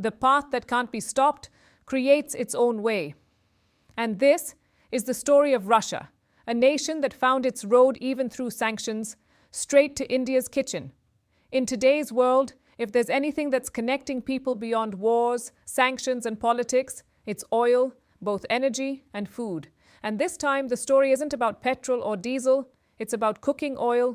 The path that can't be stopped creates its own way. And this is the story of Russia, a nation that found its road even through sanctions, straight to India's kitchen. In today's world, if there's anything that's connecting people beyond wars, sanctions, and politics, it's oil, both energy and food. And this time, the story isn't about petrol or diesel, it's about cooking oil.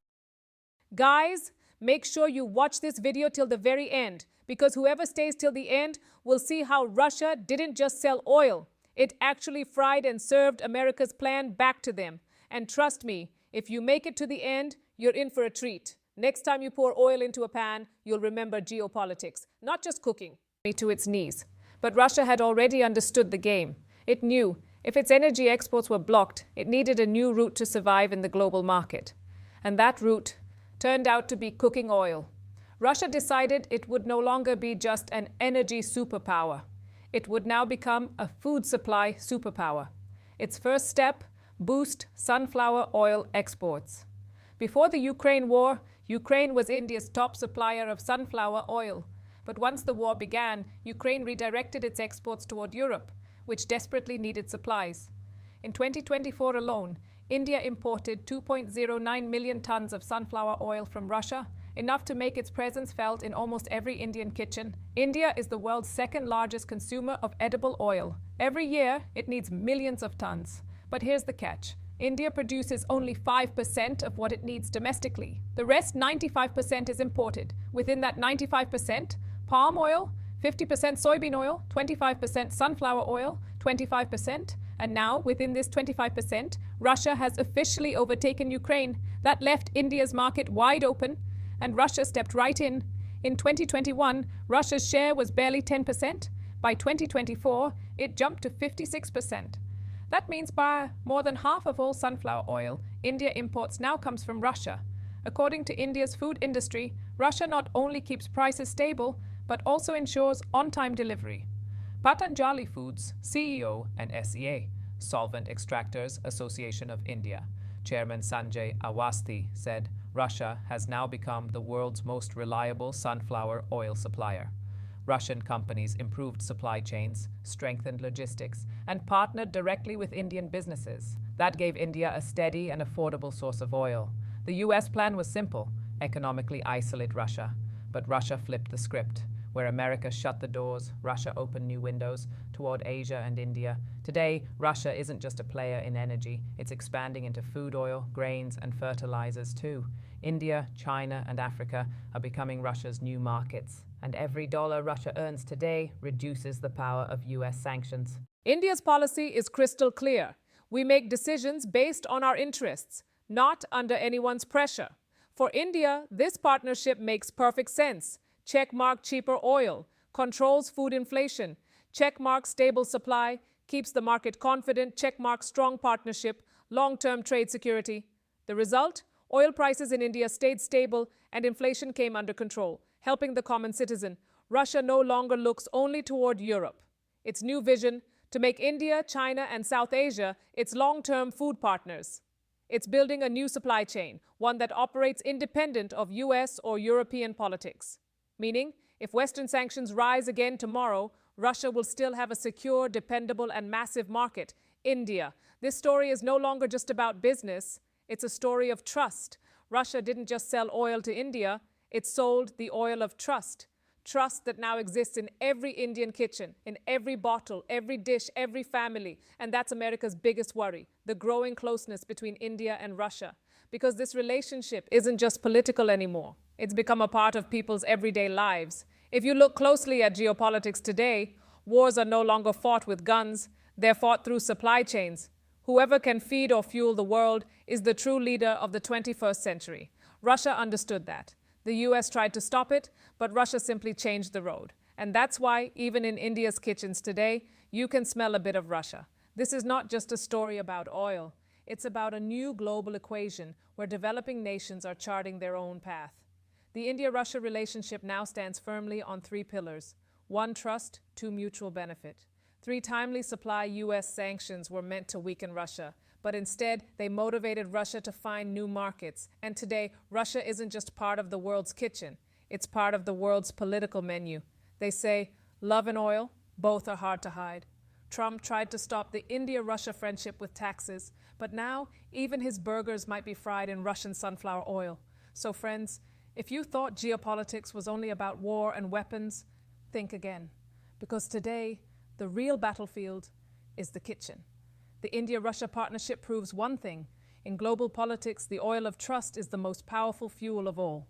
Guys, make sure you watch this video till the very end, because whoever stays till the end will see how Russia didn't just sell oil. It actually fried and served America's plan back to them. And trust me, if you make it to the end, you're in for a treat. Next time you pour oil into a pan, you'll remember geopolitics, not just cooking. To its knees. But Russia had already understood the game. It knew if its energy exports were blocked, it needed a new route to survive in the global market. And that route turned out to be cooking oil. Russia decided it would no longer be just an energy superpower. It would now become a food supply superpower. Its first step, boost sunflower oil exports. Before the Ukraine war, Ukraine was India's top supplier of sunflower oil. But once the war began, Ukraine redirected its exports toward Europe, which desperately needed supplies. In 2024 alone, India imported 2.09 million tons of sunflower oil from Russia, enough to make its presence felt in almost every Indian kitchen. India is the world's second largest consumer of edible oil. Every year, it needs millions of tons. But here's the catch. India produces only 5% of what it needs domestically. The rest, 95%, is imported. Within that 95%, palm oil, 50% soybean oil, 25% sunflower oil, 25%, and now, within this 25%, Russia has officially overtaken Ukraine. That left India's market wide open, and Russia stepped right in. In 2021, Russia's share was barely 10%. By 2024, it jumped to 56%. That means by more than half of all sunflower oil India imports now comes from Russia. According to India's food industry, Russia not only keeps prices stable, but also ensures on-time delivery. Patanjali Foods CEO and SEA, Solvent Extractors Association of India, Chairman Sanjay Awasthi said, Russia has now become the world's most reliable sunflower oil supplier. Russian companies improved supply chains, strengthened logistics, and partnered directly with Indian businesses. That gave India a steady and affordable source of oil. The US plan was simple, economically isolate Russia. But Russia flipped the script. Where America shut the doors, Russia opened new windows toward Asia and India. Today, Russia isn't just a player in energy, it's expanding into food oil, grains, and fertilizers too. India, China, and Africa are becoming Russia's new markets. And every dollar Russia earns today reduces the power of US sanctions. India's policy is crystal clear. We make decisions based on our interests, not under anyone's pressure. For India, this partnership makes perfect sense. Checkmark cheaper oil, controls food inflation. Checkmark stable supply, keeps the market confident. Checkmark strong partnership, long-term trade security. The result? Oil prices in India stayed stable and inflation came under control, helping the common citizen. Russia no longer looks only toward Europe. Its new vision, to make India, China, and South Asia its long-term food partners. It's building a new supply chain, one that operates independent of US or European politics. Meaning, if Western sanctions rise again tomorrow, Russia will still have a secure, dependable, and massive market, India. This story is no longer just about business. It's a story of trust. Russia didn't just sell oil to India. It sold the oil of trust. Trust that now exists in every Indian kitchen, in every bottle, every dish, every family. And that's America's biggest worry, the growing closeness between India and Russia. Because this relationship isn't just political anymore. It's become a part of people's everyday lives. If you look closely at geopolitics today, wars are no longer fought with guns. They're fought through supply chains. Whoever can feed or fuel the world is the true leader of the 21st century. Russia understood that. The US tried to stop it, but Russia simply changed the road. And that's why, even in India's kitchens today, you can smell a bit of Russia. This is not just a story about oil. It's about a new global equation where developing nations are charting their own path. The India-Russia relationship now stands firmly on three pillars. 1, trust. 2, mutual benefit. 3, timely supply. US sanctions were meant to weaken Russia, but instead they motivated Russia to find new markets. And today, Russia isn't just part of the world's kitchen. It's part of the world's political menu. They say, Love and oil, both are hard to hide. Trump tried to stop the India-Russia friendship with taxes, but now even his burgers might be fried in Russian sunflower oil. So friends, if you thought geopolitics was only about war and weapons, think again. Because today, the real battlefield is the kitchen. The India-Russia partnership proves one thing. In global politics, the oil of trust is the most powerful fuel of all.